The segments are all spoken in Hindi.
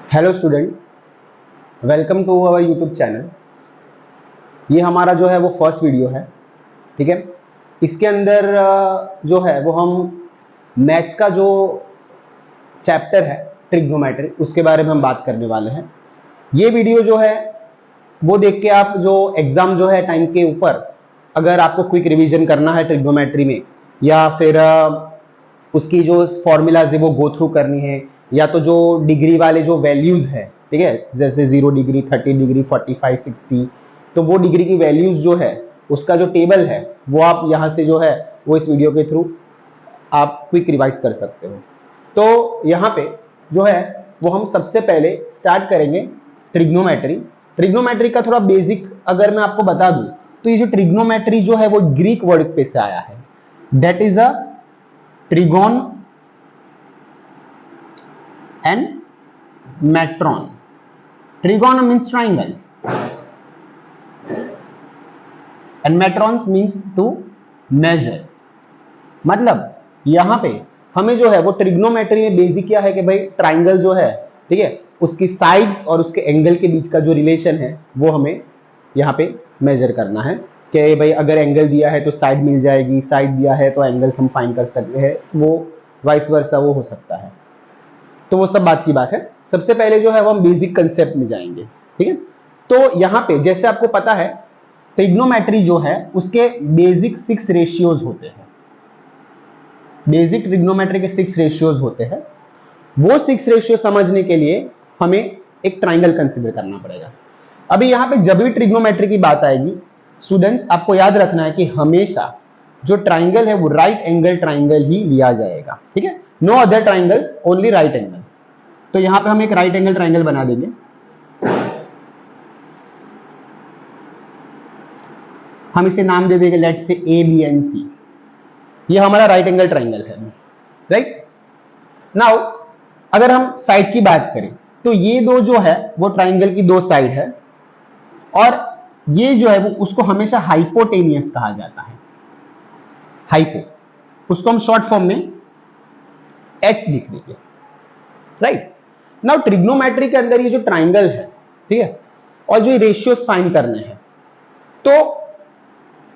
Hello student, welcome to our YouTube channel. ये हमारा जो है वो फर्स्ट वीडियो है, ठीक है। इसके अंदर जो है वो हम मैथ्स का जो चैप्टर है ट्रिग्नोमेट्री, उसके बारे में हम बात करने वाले हैं। ये वीडियो जो है वो देख के आप जो एग्जाम जो है टाइम के ऊपर अगर आपको क्विक रिवीजन करना है ट्रिग्नोमेट्री में, या फिर उसकी जो फॉर्मूलाज है वो गो थ्रू करनी है, या तो जो डिग्री वाले जो वैल्यूज है, ठीक है, जैसे 0 डिग्री, 30 डिग्री, 45, 60, तो वो डिग्री की वैल्यूज जो है उसका जो टेबल है वो आप यहाँ से जो है वो इस वीडियो के थ्रू आप क्विक रिवाइज कर सकते हो। तो यहाँ पे जो है वो हम सबसे पहले स्टार्ट करेंगे ट्रिग्नोमेट्री। ट्रिग्नोमेट्री का थोड़ा बेसिक अगर मैं आपको बता दूं तो ये जो ट्रिग्नोमेट्री जो है वो ग्रीक वर्ड पे से आया है, that is a trigon and metron. Trigon means triangle and metrons means to measure. मतलब यहां पे हमें जो है वो ट्रिग्नोमेट्री में बेसिक क्या है कि भाई ट्राइंगल जो है, ठीक है, उसकी साइड्स और उसके एंगल के बीच का जो रिलेशन है वो हमें यहाँ पे मेजर करना है कि भाई अगर एंगल दिया है तो साइड मिल जाएगी, साइड दिया है तो एंगल्स हम फाइंड कर सकते हैं, वो वाइस वर्सा वो हो सकता है। तो वो सब बात की बात है। सबसे पहले जो है वो हम बेसिक कंसेप्ट में जाएंगे, ठीक है। तो यहाँ पे जैसे आपको पता है ट्रिग्नोमेट्री जो है उसके बेसिक 6 रेशियोज होते हैं। बेसिक ट्रिग्नोमेट्री के 6 रेशियोज होते हैं। वो 6 रेशियो समझने के लिए हमें एक ट्राइंगल कंसिडर करना पड़ेगा। अभी यहाँ पे जब भी ट्रिग्नोमेट्री की बात आएगी स्टूडेंट्स, आपको याद रखना है कि हमेशा जो ट्राइंगल है वो राइट एंगल ट्राइंगल ही लिया जाएगा, ठीक है। No other triangles, only right angle. तो यहां पे हम एक राइट एंगल ट्राइंगल बना देंगे। हम इसे नाम दे देंगे लेट से ए बी एंड सी। ये हमारा राइट एंगल ट्राइंगल है, राइट। नाउ अगर हम साइड की बात करें तो ये दो जो है वो ट्राइंगल की दो साइड है, और ये जो है वो उसको हमेशा हाइपोटेनियस कहा जाता है। हाइपो, उसको हम शॉर्ट फॉर्म में एच लिख देंगे, राइट। नाउ ट्रिग्नोमेट्री के अंदर ये जो ट्राइंगल है, ठीक है, और जो रेशियोज फाइंड करने हैं, तो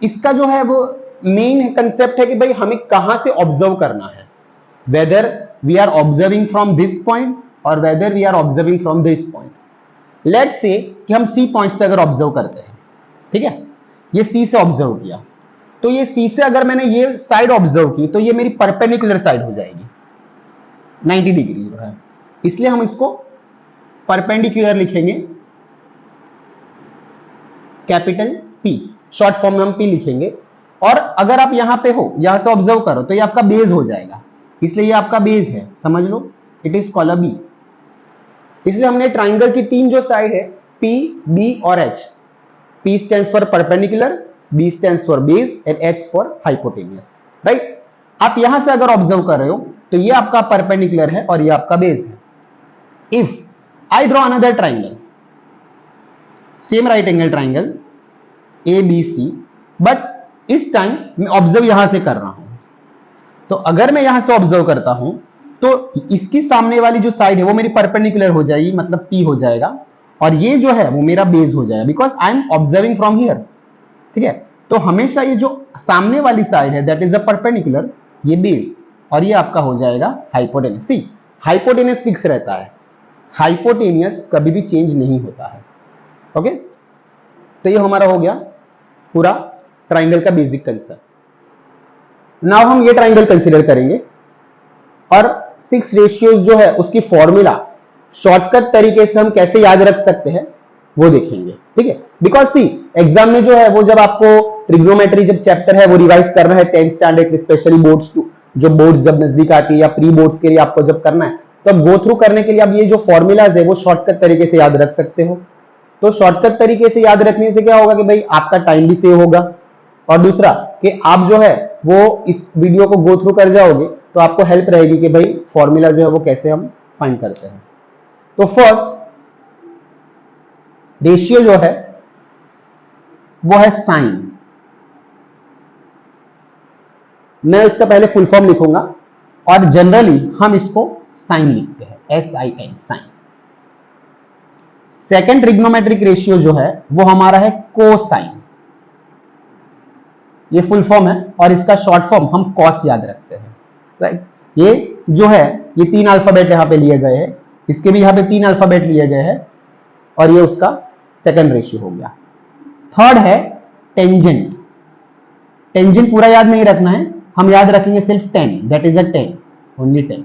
इसका जो है वो मेन कंसेप्ट है कि भाई हमें कहां से ऑब्जर्व करना है, whether we are observing from this point और whether we are observing from this point. Let's say कि हम सी पॉइंट से अगर ऑब्जर्व करते हैं, ठीक है, ये सी से ऑब्जर्व किया, तो ये सी से अगर मैंने ये साइड ऑब्जर्व की तो ये मेरी परपेंडिकुलर साइड हो जाएगी 90 डिग्री जो है, इसलिए हम इसको परपेंडिकुलर लिखेंगे, कैपिटल पी, शॉर्ट फॉर्म में हम पी लिखेंगे। और अगर आप यहां पे हो, यहां से ऑब्जर्व करो, तो ये आपका बेस हो जाएगा, इसलिए ये आपका बेस है, समझ लो, it is called a B. इसलिए हमने ट्राइंगल की 3 जो साइड है पी, बी और H, P stands for perpendicular, B stands for base and H for hypotenuse, right. आप यहां से अगर ऑब्जर्व कर रहे हो तो ये आपका परपेंडिकुलर है और ये आपका बेस है। If I draw another triangle, same right angle triangle A B C, but इस टाइम मैं ऑब्जर्व यहां से कर रहा हूं, तो अगर मैं यहां से ऑब्जर्व करता हूं तो इसकी सामने वाली जो साइड है वो मेरी परपेंडिकुलर हो जाएगी, मतलब पी हो जाएगा, और ये जो है वो मेरा बेस हो जाएगा, because I am observing from here, ठीक है। तो हमेशा ये जो सामने वाली साइड है दैट इज अ परपेंडिकुलर, ये बेस, और ये आपका हो जाएगा हाइपोटेनियस। सी, हाइपोटेनियस फिक्स रहता है, हाइपोटेनियस कभी भी चेंज नहीं होता है, ओके। तो ये हमारा हो गया पूरा ट्राइंगल का बेसिक कंसेप्ट। नाउ हम ये ट्राइंगल कंसीडर करेंगे और 6 रेशियोज जो है उसकी फॉर्मूला शॉर्टकट तरीके से हम कैसे याद रख सकते हैं वो देखेंगे, ठीक है। बिकॉज सी, एग्जाम में जो है वो जब आपको ट्रिग्नोमेट्री जब चैप्टर है वो रिवाइज करना है 10th standard, specially boards too, जो बोर्ड्स जब नजदीक आती है या प्री बोर्ड्स के लिए आपको जब करना है, तो अब गो थ्रू करने के लिए अब ये जो फॉर्मूलाज है वो शॉर्टकट तरीके से याद रख सकते हो। तो शॉर्टकट तरीके से याद रखने से क्या होगा कि भाई आपका टाइम भी सेव होगा, और दूसरा कि आप जो है वो इस वीडियो को गो थ्रू कर जाओगे तो आपको हेल्प रहेगी कि भाई फॉर्मूला जो है वो कैसे हम फाइंड करते हैं। तो फर्स्ट रेशियो जो है वो है साइन। मैं इसका पहले फुल फॉर्म लिखूंगा और जनरली हम इसको साइन लिखते हैं, SIN, sine. Second trigonometric ratio जो है वो हमारा है कोसाइन, ये फुल फॉर्म है और इसका शॉर्ट फॉर्म हम कॉस याद रखते हैं, राइट। ये जो है ये 3 अल्फाबेट यहां पे लिए गए हैं, इसके भी यहां पे 3 अल्फाबेट लिए गए हैं और ये उसका सेकंड रेशियो हो गया। थर्ड है टेंजेंट। टेंजेंट पूरा याद नहीं रखना है, हम याद रखेंगे सिर्फ 10, that is a 10, only 10।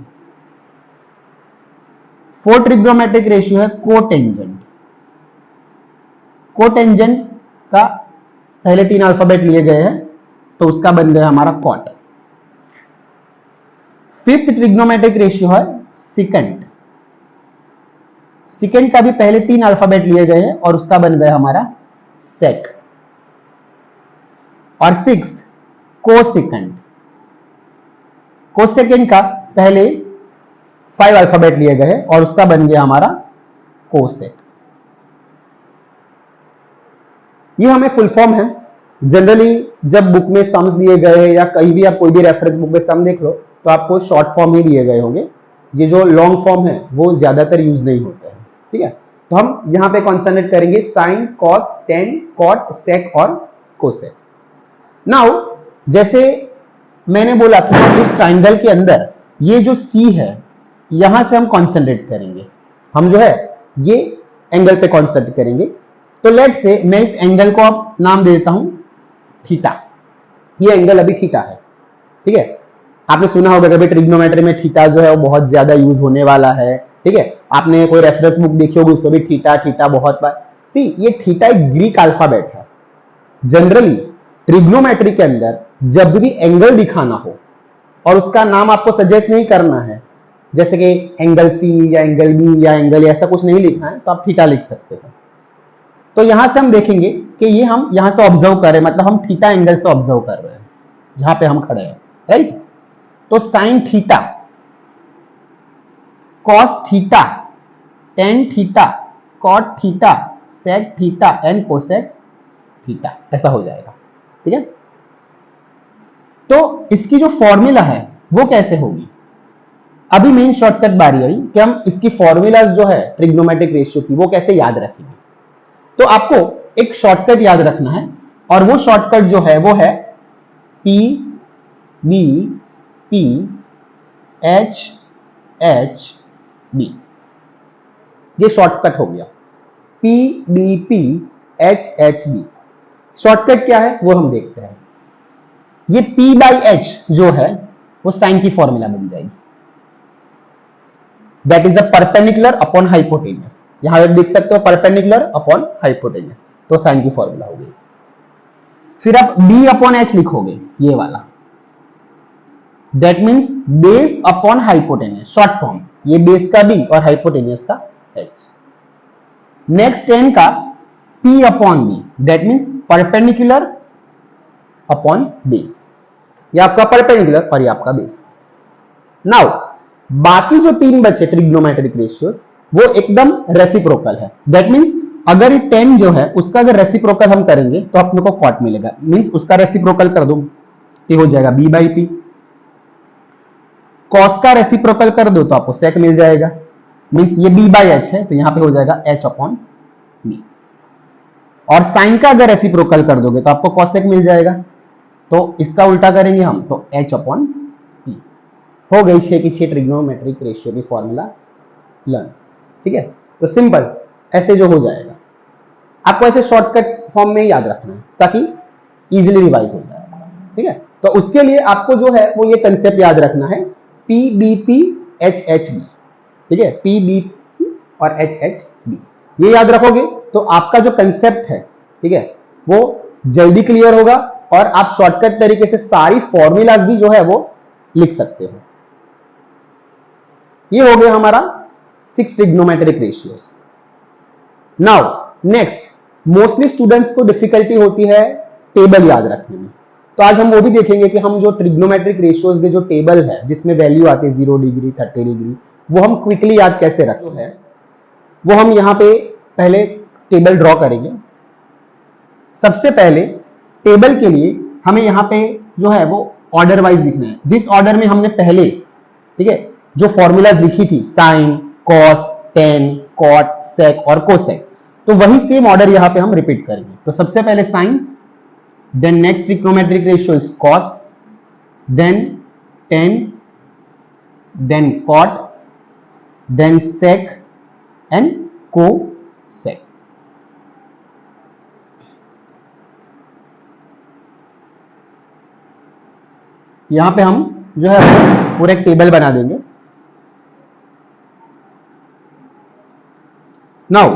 Fourth trigonometric ratio है कोटेंजेंट। कोटेंजेंट का पहले 3 अल्फाबेट लिए गए हैं तो उसका बन गया हमारा कॉट। फिफ्थ ट्रिग्नोमेट्रिक रेशियो है सिकेंट। सिकेंट का भी पहले 3 अल्फाबेट लिए गए हैं और उसका बन गया हमारा सेक। और सिक्स्थ कोसेकेंट। कोसेकेंट का पहले 5 अल्फाबेट लिए गए और उसका बन गया हमारा कोसेक। ये हमें फुल फॉर्म है। जनरली जब बुक में सम्स दिए गए हैं या कहीं भी आप कोई भी रेफरेंस बुक में सम देख लो तो आपको शॉर्ट फॉर्म ही दिए गए होंगे, ये जो लॉन्ग फॉर्म है वो ज्यादातर यूज नहीं होते हैं, ठीक है। तो हम यहां पे कॉन्सेंट्रेट करेंगे साइन, कॉस, टेन, कॉट, सेक और कोसेक। नाउ जैसे मैंने बोला कि हम इस ट्राइंगल के अंदर ये जो सी है यहां से हम कॉन्सेंट्रेट करेंगे, हम जो है ये एंगल पे कॉन्सेंट्रेट करेंगे। तो लेट से मैं इस एंगल को अब नाम दे देता हूं थीटा। ये एंगल अभी थीटा है, ठीक है। आपने सुना होगा कभी ट्रिग्नोमेट्री में थीटा जो है वो बहुत ज्यादा यूज होने वाला है, ठीक है। आपने कोई रेफरेंस बुक देखी होगी उसमें भी थीटा थीटा बहुत बार। सी ये थीटा एक ग्रीक अल्फाबेट है। जनरली ट्रिग्नोमेट्री के अंदर जब भी एंगल दिखाना हो और उसका नाम आपको सजेस्ट नहीं करना है, जैसे कि एंगल सी या एंगल बी या एंगल ऐसा कुछ नहीं लिखना है, तो आप थीटा लिख सकते हो। तो यहां से हम देखेंगे कि ये हम यहां से ऑब्जर्व कर रहे हैं, मतलब हम थीटा एंगल से ऑब्जर्व कर रहे हैं, यहां पे हम खड़े हैं, राइट। तो sine theta, cos theta, tan theta, cot theta, sec theta and cosec theta, ऐसा हो जाएगा, ठीक है। तो इसकी जो फॉर्मूला है वो कैसे होगी, अभी मेन शॉर्टकट बारी आई कि हम इसकी फॉर्मूलाज जो है ट्रिग्नोमेट्रिक रेशियो की वो कैसे याद रखेंगे। तो आपको एक शॉर्टकट याद रखना है और वो शॉर्टकट जो है वो है P B P H H B. ये शॉर्टकट हो गया P B P H H B. Shortcut क्या है वो हम देखते हैं। ये P बाई एच जो है वो साइन की फॉर्मूला बन जाएगी, that is a perpendicular upon hypotenuse. यहां पे देख सकते हो परपेंडिकुलर अपॉन हाइपोटेन्यूस, तो साइन की फॉर्मूला हो गई। फिर आप B अपॉन एच लिखोगे, ये वाला, that means base upon hypotenuse, short form, ये बेस का B और हाइपोटेन्यूस का H। नेक्स्ट 10 का P upon B, that means perpendicular upon base, ये आपका परपेंडिकुलर और ये आपका बेस। नाउ बाकी जो 3 बचे ट्रिग्नोमेट्रिक रेशियोस वो एकदम रेसिप्रोकल है, दैट मीन्स अगर ये 10 जो है उसका अगर रेसिप्रोकल हम करेंगे तो अपने को कॉट मिलेगा, मीन्स उसका रेसिप्रोकल कर दो ये हो जाएगा B बाई पी। कॉस का रेसिप्रोकल कर दो तो आपको सेक मिल जाएगा, मीन्स ये B बाई एच है तो यहां पे हो जाएगा H अपॉन B। और साइन का अगर रेसिप्रोकल कर दोगे तो आपको कॉसेक मिल जाएगा, तो इसका उल्टा करेंगे हम तो H अपॉन P। हो गई 6 की 6 ट्रिग्नोमेट्रिक रेशियो की फॉर्मूला लर्न, ठीक है। तो सिंपल ऐसे जो हो जाएगा, आपको ऐसे शॉर्टकट फॉर्म में याद रखना है ताकि इजीली रिवाइज हो जाएगा, ठीक है। तो उसके लिए आपको जो है वो ये कंसेप्ट याद रखना है P B P H H B, ठीक है। P B P और H H B, ये याद रखोगे तो आपका जो कंसेप्ट है, ठीक है, वो जल्दी क्लियर होगा और आप शॉर्टकट तरीके से सारी फॉर्मूलाज भी जो है वो लिख सकते हो। ये हो गया हमारा 6 trigonometric ratios. Now next, mostly students को डिफिकल्टी होती है टेबल याद रखने में, तो आज हम वो भी देखेंगे कि हम जो ट्रिग्नोमेट्रिक रेशियोज के जो टेबल है जिसमें वैल्यू आती है 0 डिग्री 30 डिग्री, वो हम क्विकली याद कैसे रखते हैं, वो हम यहां पे पहले टेबल ड्रॉ करेंगे। सबसे पहले टेबल के लिए हमें यहां पे जो है वो ऑर्डर वाइज लिखना है, जिस ऑर्डर में हमने पहले, ठीक है, जो फॉर्मूलाज लिखी थी sine, cos, tan, cot, sec और cosec। तो वही सेम ऑर्डर यहां पे हम रिपीट करेंगे। तो सबसे पहले sine, then next trigonometric ratio is cos, then tan, then cot, then sec and cosec। यहां पे हम जो है पूरा एक टेबल बना देंगे। नाउ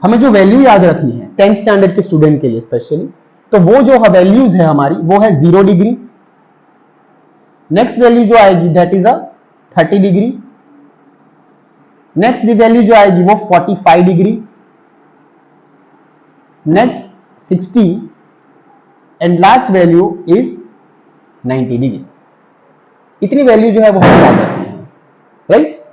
हमें जो वैल्यू याद रखनी है 10th स्टैंडर्ड के स्टूडेंट के लिए स्पेशली, तो वो जो वैल्यूज है हमारी वो है 0 डिग्री, नेक्स्ट वैल्यू जो आएगी that is 30 degree, next value जो आएगी वो 45 degree, next 60 and last value is 90 degree. इतनी वैल्यू जो है वो हमें याद रखनी है, राइट।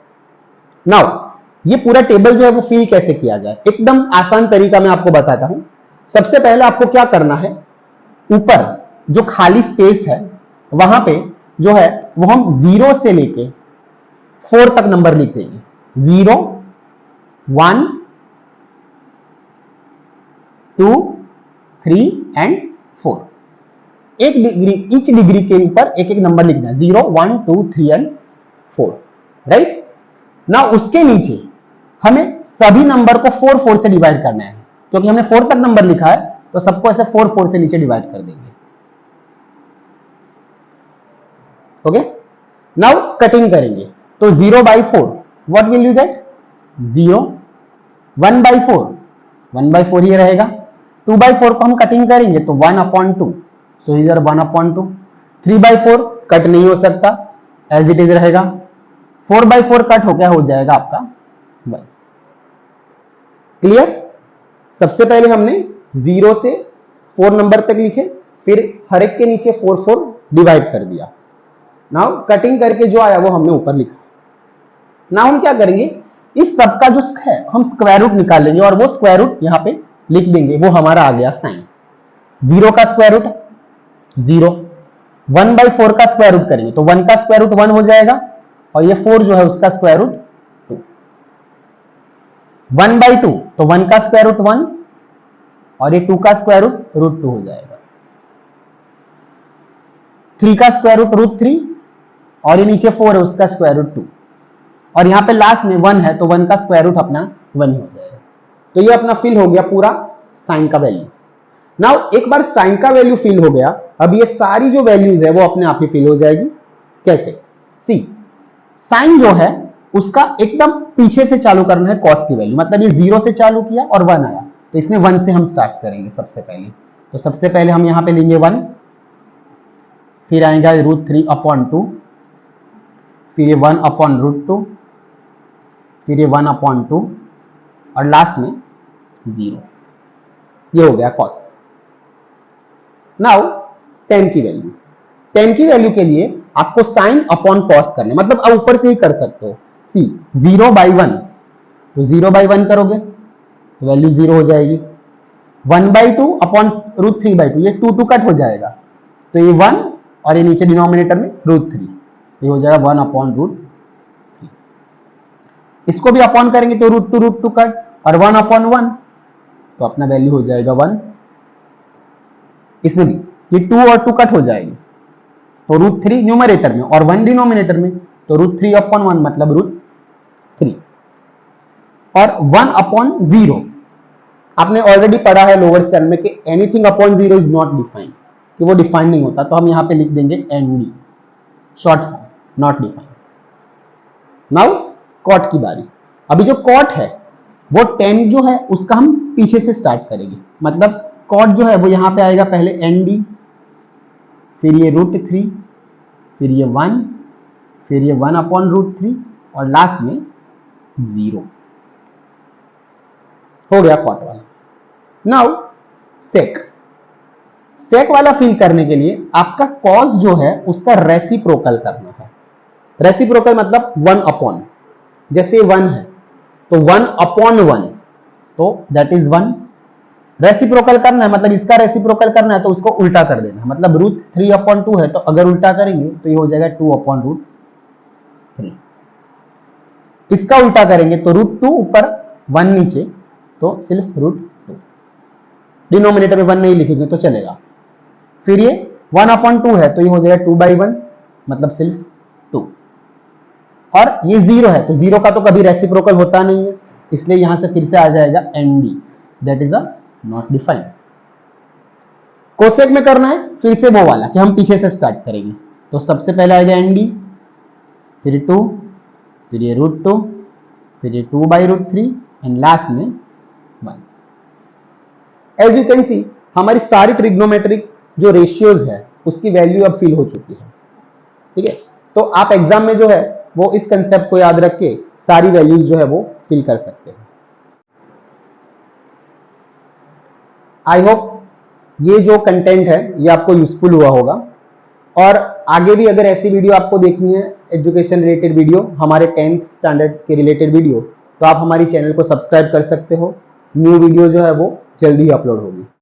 नाउ ये पूरा टेबल जो है वो फिल कैसे किया जाए, एकदम आसान तरीका मैं आपको बताता हूं। सबसे पहले आपको क्या करना है, ऊपर जो खाली स्पेस है वहां पे जो है वो हम 0 से लेके 4 तक नंबर लिख देंगे। 0, 1, 2, 3 एंड 4। एक डिग्री, ईच डिग्री के ऊपर एक एक नंबर लिखना है, 0, 1, 2, 3 एंड 4, राइट। ना उसके नीचे हमें सभी नंबर को 4 4 से डिवाइड करना है, क्योंकि हमने 4 तक नंबर लिखा है तो सबको ऐसे 4 4 से नीचे डिवाइड कर देंगे। ओके, नाउ कटिंग करेंगे तो 0/4 व्हाट विल यू गेट, 0। 1/4 1/4 ही रहेगा। 2/4 को हम कटिंग करेंगे तो 1/2, सो इधर 1/2। 3/4 कट नहीं हो सकता, एज इट इज रहेगा। 4/4 कट हो क्या हो जाएगा आपका 1। क्लियर। सबसे पहले हमने 0 से 4 नंबर तक लिखे, फिर हर एक के नीचे 4 4 डिवाइड कर दिया। नाउ कटिंग करके जो आया वो हमने ऊपर लिखा। नाउ हम क्या करेंगे, इस सब का जो है हम स्क्वायर रूट निकाल लेंगे और वो स्क्वायर रूट यहां पे लिख देंगे, वो हमारा आ गया साइन। 0 का स्क्वायर रूट 0, 1/4 का स्क्वायर रूट करेंगे तो 1 का स्क्वायर रूट 1 हो जाएगा, और ये 4 जो है उसका स्क्वायर रूट 2। 1/2 तो 1 का स्क्वायर रूट 1 और ये 2 का स्क्वायर रूट 2 हो जाएगा। 3 का स्क्वायर रूट 3 और ये नीचे 4 है उसका स्क्वायर रूट 2, और यहां पे लास्ट में 1 है तो 1 का स्क्वायर रूट अपना 1 ही हो जाएगा। तो ये अपना फिल हो गया पूरा साइन का वैल्यू। नाउ एक बार साइन का वैल्यू फिल हो गया, अब ये सारी जो वैल्यूज है वो अपने आप ही फिल हो जाएगी। कैसे, सी साइन जो है उसका एकदम पीछे से चालू करना है कॉस की वैल्यू, मतलब ये 0 से चालू किया और 1 आया तो इसमें 1 से हम स्टार्ट करेंगे सबसे पहले। तो सबसे पहले हम यहां पे लेंगे 1, फिर आएगा √3/2, फिर ये 1/√2, फिर ये 1/2 और लास्ट में 0। ये हो गया कॉस। नाउ tan की वैल्यू, tan की वैल्यू के लिए आपको साइन अपॉन कॉस करना है, मतलब आप ऊपर से ही कर सकते हो। सी 0/1 तो 0/1 करोगे तो वैल्यू 0 हो जाएगी। 1/2 अपॉन √3/2, ये 2 2 कट हो जाएगा तो ये 1 और ये नीचे डिनोमिनेटर में √3, ये हो जाएगा 1/√3। इसको भी अपॉन करेंगे तो √2 कट और 1/1 तो अपना वैल्यू हो जाएगा 1। इसमें भी ये 2 और 2 कट हो जाएगी तो √3 न्यूमरेटर में और 1 डिनोमिनेटर में, तो √3/1 मतलब √3। और 1/0 आपने ऑलरेडी पढ़ा है लोअर स्टैंडर्ड में कि anything upon 0 is not defined, कि वो डिफाइंड नहीं होता, तो हम यहां पे लिख देंगे ND, short form, not defined. Now cot की बारी। अभी जो कॉट है वो tan जो है उसका हम पीछे से स्टार्ट करेंगे, मतलब कॉट जो है वो यहां पे आएगा पहले ND, फिर ये √3, फिर ये 1, फिर ये 1/√3 और लास्ट में 0। हो गया कॉट वाला। नाउ सेक, सेक वाला फिल करने के लिए आपका कॉस जो है उसका रेसिप्रोकल करना है। रेसिप्रोकल मतलब 1/, जैसे 1 है तो 1/1 तो दैट इज 1। रेसिप्रोकल करना है मतलब इसका रेसिप्रोकल करना है तो उसको उल्टा कर देना है, मतलब √3/2 है तो अगर उल्टा करेंगे तो ये हो जाएगा 2/√3। इसका उल्टा करेंगे तो √2 ऊपर 1 नीचे, तो सिर्फ √2। डिनोमिनेटर में 1 नहीं लिखेंगे तो चलेगा। फिर ये 1/2 है तो ये हो जाएगा 2/1, मतलब सिर्फ 2। और ये 0 है तो 0 का तो कभी रेसिप्रोकल होता नहीं है, इसलिए यहां से फिर से आ जाएगा ND, that is a not defined. Cosec में करना है फिर से वो वाला कि हम पीछे से स्टार्ट करेंगे, तो सबसे पहले आएगा ND, फिर 2, फिर ये √2, फिर ये 2/√3 एंड लास्ट में 1। एज यू कैन सी हमारी सारी ट्रिग्नोमेट्रिक जो रेशियोज है उसकी वैल्यू अब फिल हो चुकी है। ठीक है, तो आप एग्जाम में जो है वो इस कंसेप्ट को याद रख के सारी वैल्यूज जो है वो फिल कर सकते हैं। आई होप ये जो कंटेंट है ये आपको यूजफुल हुआ होगा, और आगे भी अगर ऐसी वीडियो आपको देखनी है, एजुकेशन रिलेटेड वीडियो, हमारे 10th स्टैंडर्ड के रिलेटेड वीडियो, तो आप हमारी चैनल को सब्सक्राइब कर सकते हो। न्यू वीडियो जो है वो जल्दी ही अपलोड होगी।